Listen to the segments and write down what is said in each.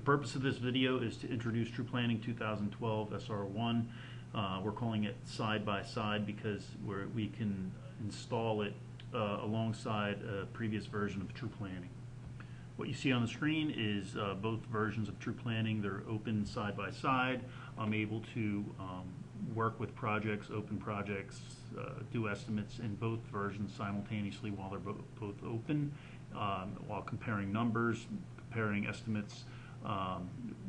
purpose of this video is to introduce TruePlanning 2012 SR1. We're calling it Side-by-Side because we can install it alongside a previous version of TruePlanning. What you see on the screen is both versions of TruePlanning. They're open side by side. I'm able to work with projects, open projects, do estimates in both versions simultaneously while they're both open, while comparing numbers, comparing estimates.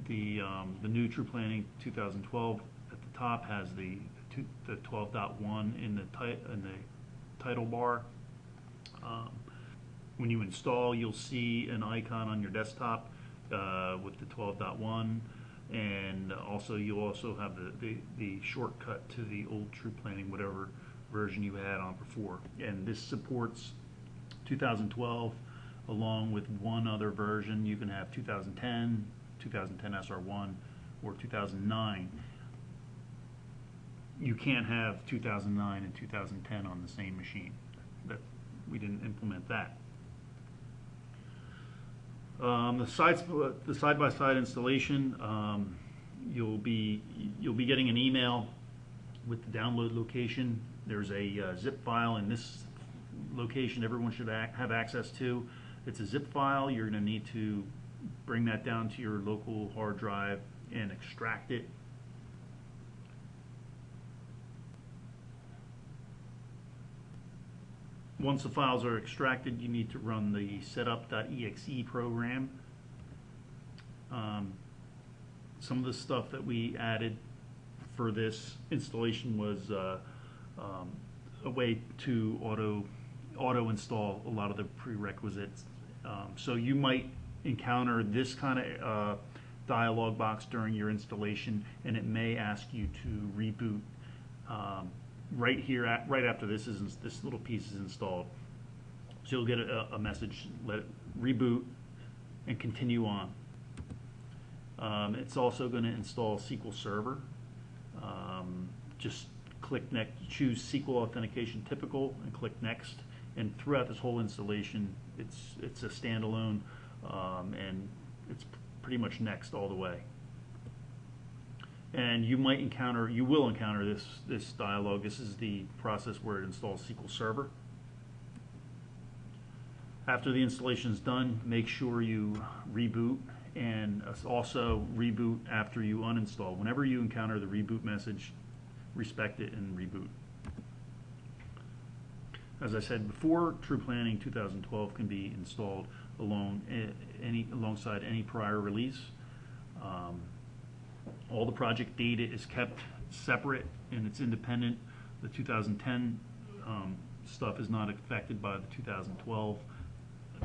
The new TruePlanning 2012 at the top has the 12.1 in the title bar. When you install, you'll see an icon on your desktop with the 12.1, and you'll also have the shortcut to the old TruePlanning, whatever version you had on before. And this supports 2012 along with one other version. You can have 2010, 2010 SR1, or 2009. You can't have 2009 and 2010 on the same machine. We didn't implement that. The side-by-side installation, you'll be getting an email with the download location. There's a zip file in this location everyone should have access to. It's a zip file. You're going to need to bring that down to your local hard drive and extract it. Once the files are extracted, you need to run the setup.exe program. Some of the stuff that we added for this installation was a way to auto install a lot of the prerequisites. So you might encounter this kind of dialog box during your installation, and it may ask you to reboot. Right here, right after this little piece is installed, so you'll get a message: let it reboot and continue on. It's also going to install SQL Server. Just click next, choose SQL Authentication Typical, and click Next. And throughout this whole installation, it's a standalone, and it's pretty much Next all the way. And you will encounter this dialog. This is the process where it installs SQL Server. After the installation is done, make sure you reboot, and also reboot after you uninstall. Whenever you encounter the reboot message, respect it and reboot. As I said before, TruePlanning 2012 can be installed alongside any prior release. All the project data is kept separate and it's independent. The 2010 stuff is not affected by the 2012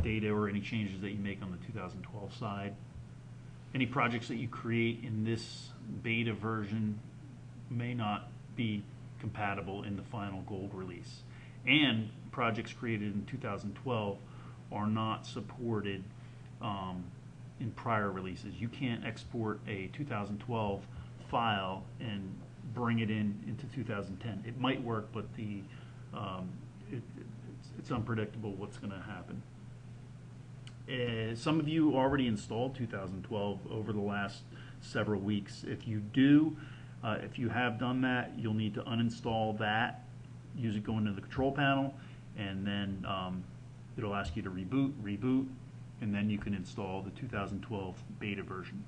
data or any changes that you make on the 2012 side. Any projects that you create in this beta version may not be compatible in the final gold release. And projects created in 2012 are not supported in prior releases. You can't export a 2012 file and bring it into 2010. It might work, but it's unpredictable what's going to happen. Some of you already installed 2012 over the last several weeks. If you do, if you have done that, you'll need to uninstall that. Go into the control panel, and then it'll ask you to reboot, and then you can install the 2012 beta version.